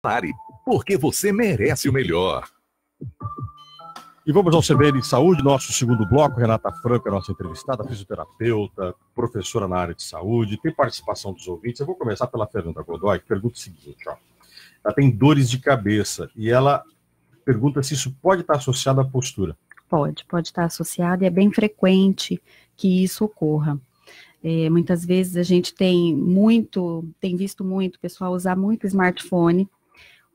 Pare, porque você merece o melhor. E vamos ao CBN Saúde, nosso segundo bloco. Renata Franco, a nossa entrevistada, fisioterapeuta, professora na área de saúde, tem participação dos ouvintes. Eu vou começar pela Fernanda Godoy, que pergunta o seguinte, ó. Ela tem dores de cabeça e ela pergunta se isso pode estar associado à postura. Pode estar associado e é bem frequente que isso ocorra. Muitas vezes a gente tem visto muito o pessoal usar muito smartphone,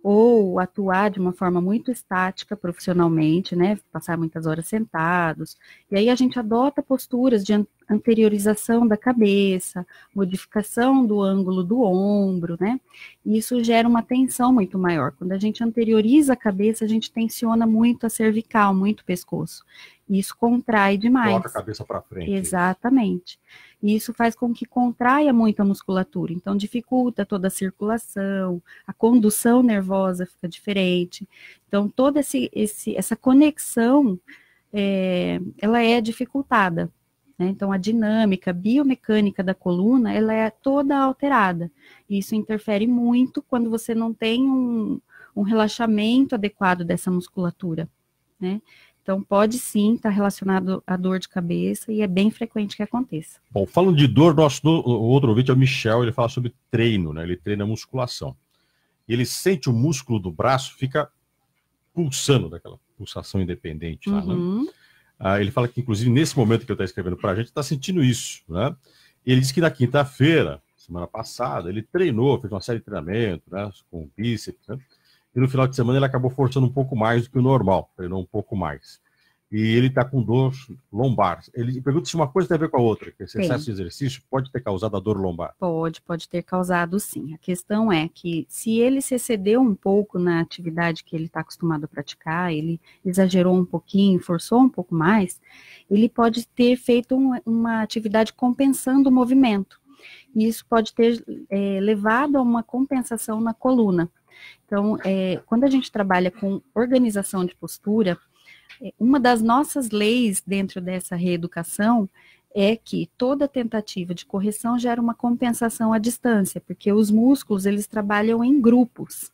ou atuar de uma forma muito estática profissionalmente, né, passar muitas horas sentados, e aí a gente adota posturas de anteriorização da cabeça, modificação do ângulo do ombro, né, e isso gera uma tensão muito maior. Quando a gente anterioriza a cabeça, a gente tensiona muito a cervical, muito o pescoço, e isso contrai demais. Coloca a cabeça para frente. Exatamente. E isso faz com que contraia muito a musculatura, então dificulta toda a circulação, a condução nervosa fica diferente. Então toda essa conexão, ela é dificultada, né? Então a dinâmica, a biomecânica da coluna, ela é toda alterada. E isso interfere muito quando você não tem um relaxamento adequado dessa musculatura, né? Então, pode sim estar relacionado à dor de cabeça e é bem frequente que aconteça. Bom, falando de dor, o outro ouvinte é o Michel, ele fala sobre treino, né? Ele treina musculação. E ele sente o músculo do braço, fica pulsando, daquela pulsação independente lá, né? Ele fala que, inclusive, nesse momento que eu estou escrevendo para a gente, está sentindo isso, né? E ele disse que na quinta-feira, semana passada, ele treinou, fez uma série de treinamentos, né? Com bíceps, né? E no final de semana ele acabou forçando um pouco mais do que o normal, treinou um pouco mais. E ele está com dor lombar. Ele pergunta se uma coisa tem a ver com a outra, que esse excesso de exercício pode ter causado a dor lombar. Pode ter causado sim. A questão é que se ele se excedeu um pouco na atividade que ele está acostumado a praticar, ele exagerou um pouquinho, forçou um pouco mais, ele pode ter feito uma atividade compensando o movimento. E isso pode ter levado a uma compensação na coluna. Então, quando a gente trabalha com organização de postura, uma das nossas leis dentro dessa reeducação é que toda tentativa de correção gera uma compensação à distância, porque os músculos, eles trabalham em grupos.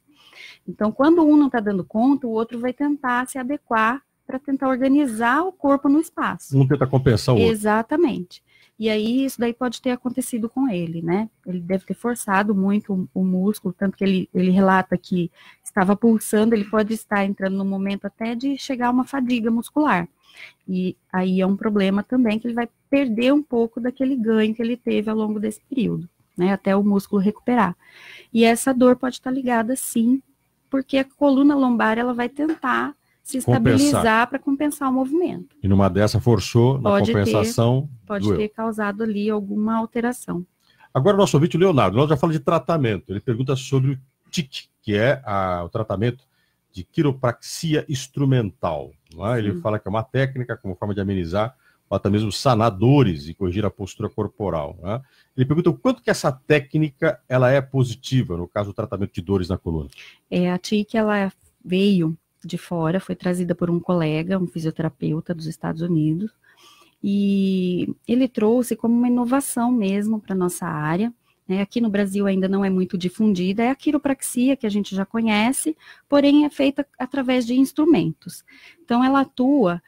Então, quando um não está dando conta, o outro vai tentar se adequar para tentar organizar o corpo no espaço. Um tenta compensar o outro. Exatamente. E aí, isso daí pode ter acontecido com ele, né? Ele deve ter forçado muito o músculo, tanto que ele relata que estava pulsando, ele pode estar entrando no momento até de chegar a uma fadiga muscular. E aí é um problema também que ele vai perder um pouco daquele ganho que ele teve ao longo desse período, né? Até o músculo recuperar. E essa dor pode estar ligada, sim, porque a coluna lombar, ela vai tentar se estabilizar para compensar o movimento. E numa dessa forçou, na compensação, pode ter causado ali alguma alteração. Agora o nosso ouvinte, o Leonardo, nós já falamos de tratamento. Ele pergunta sobre o TIC, que é o tratamento de quiropraxia instrumental. Não é? Ele fala que é uma técnica como forma de amenizar ou até mesmo sanar dores e corrigir a postura corporal. Não é? Ele pergunta o quanto que essa técnica ela é positiva no caso do tratamento de dores na coluna. A TIC, ela veio de fora, foi trazida por um colega, um fisioterapeuta dos Estados Unidos, e ele trouxe como uma inovação mesmo para a nossa área, né? Aqui no Brasil ainda não é muito difundida, é a quiropraxia que a gente já conhece, porém é feita através de instrumentos. Então ela atua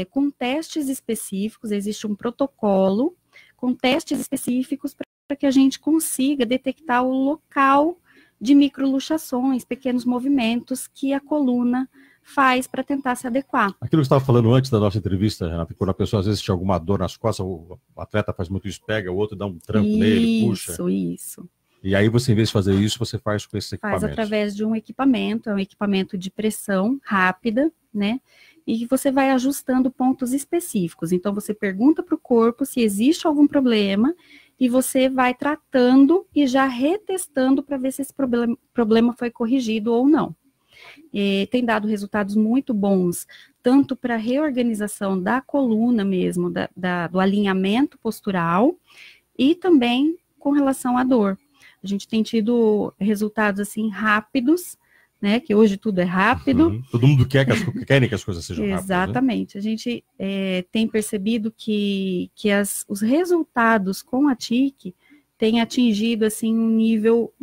com testes específicos, existe um protocolo com testes específicos para que a gente consiga detectar o local de microluxações, pequenos movimentos que a coluna faz para tentar se adequar. Aquilo que você estava falando antes da nossa entrevista, Renata, quando a pessoa às vezes tinha alguma dor nas costas, o atleta faz muito isso, pega, o outro dá um trampo nele, puxa. Isso. E aí você, em vez de fazer isso, você faz com esse equipamento. Faz através de um equipamento, é um equipamento de pressão rápida, né? E você vai ajustando pontos específicos. Então você pergunta para o corpo se existe algum problema e você vai tratando e já retestando para ver se esse problema foi corrigido ou não. Tem dado resultados muito bons, tanto para a reorganização da coluna mesmo, do alinhamento postural, e também com relação à dor. A gente tem tido resultados assim rápidos, né, que hoje tudo é rápido. Todo mundo querem que as coisas sejam rápidas. Exatamente. Né? A gente tem percebido que os resultados com a TIC tem atingido assim um nível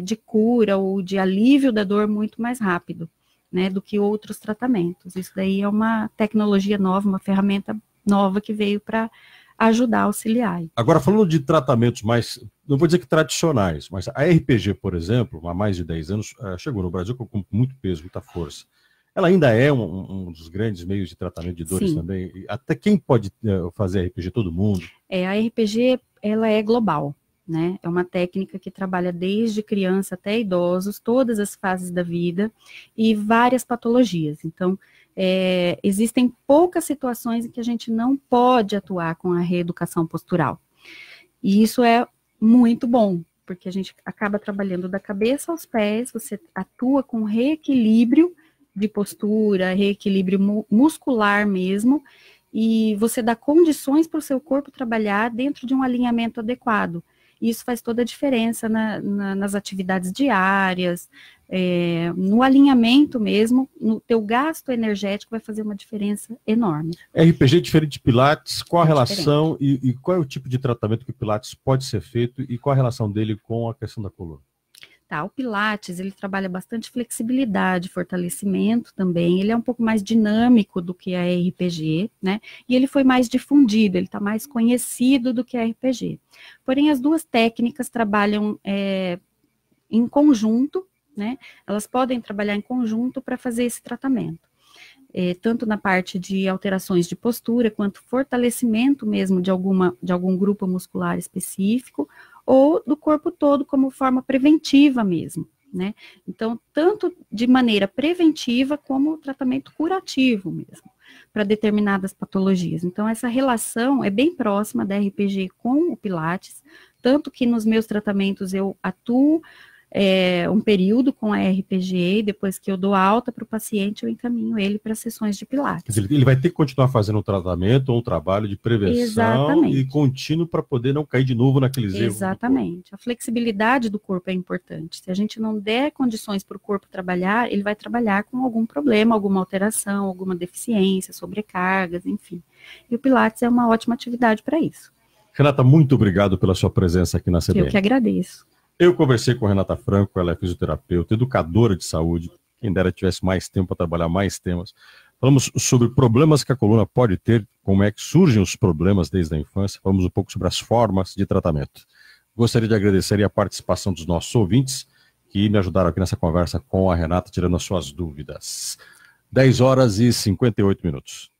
de cura ou de alívio da dor muito mais rápido, né, do que outros tratamentos. Isso daí é uma tecnologia nova, uma ferramenta nova que veio para ajudar a auxiliar. Agora, falando de tratamentos mais, não vou dizer que tradicionais, mas a RPG, por exemplo, há mais de 10 anos, chegou no Brasil com muito peso, muita força. Ela ainda é um dos grandes meios de tratamento de dores. Sim. Também. Até quem pode fazer RPG? Todo mundo? A RPG, ela é global, né? É uma técnica que trabalha desde criança até idosos, todas as fases da vida e várias patologias. Então, existem poucas situações em que a gente não pode atuar com a reeducação postural. E isso é muito bom, porque a gente acaba trabalhando da cabeça aos pés, você atua com reequilíbrio de postura, reequilíbrio muscular mesmo, e você dá condições para o seu corpo trabalhar dentro de um alinhamento adequado. E isso faz toda a diferença nas atividades diárias, no alinhamento mesmo, no teu gasto energético vai fazer uma diferença enorme. RPG diferente de Pilates, qual a relação e qual é o tipo de tratamento que o Pilates pode ser feito e qual a relação dele com a questão da coluna? O Pilates, ele trabalha bastante flexibilidade, fortalecimento também, ele é um pouco mais dinâmico do que a RPG, né, e ele foi mais difundido, ele está mais conhecido do que a RPG. Porém, as duas técnicas trabalham em conjunto, né, elas podem trabalhar em conjunto para fazer esse tratamento. Tanto na parte de alterações de postura, quanto fortalecimento mesmo de algum grupo muscular específico, ou do corpo todo como forma preventiva mesmo, né? Então, tanto de maneira preventiva como tratamento curativo mesmo, para determinadas patologias. Então, essa relação é bem próxima da RPG com o Pilates, tanto que nos meus tratamentos eu atuo um período com a RPG, e depois que eu dou alta para o paciente, eu encaminho ele para sessões de Pilates. Quer dizer, ele vai ter que continuar fazendo um tratamento ou um trabalho de prevenção. Exatamente. E contínuo para poder não cair de novo naqueles erros. Exatamente. A flexibilidade do corpo é importante. Se a gente não der condições para o corpo trabalhar, ele vai trabalhar com algum problema, alguma alteração, alguma deficiência, sobrecargas, enfim. E o Pilates é uma ótima atividade para isso. Renata, muito obrigado pela sua presença aqui na CBN. Eu que agradeço. Eu conversei com a Renata Franco, ela é fisioterapeuta, educadora de saúde, quem dera tivesse mais tempo para trabalhar mais temas. Falamos sobre problemas que a coluna pode ter, como é que surgem os problemas desde a infância, falamos um pouco sobre as formas de tratamento. Gostaria de agradecer a participação dos nossos ouvintes, que me ajudaram aqui nessa conversa com a Renata, tirando as suas dúvidas. 10 horas e 58 minutos.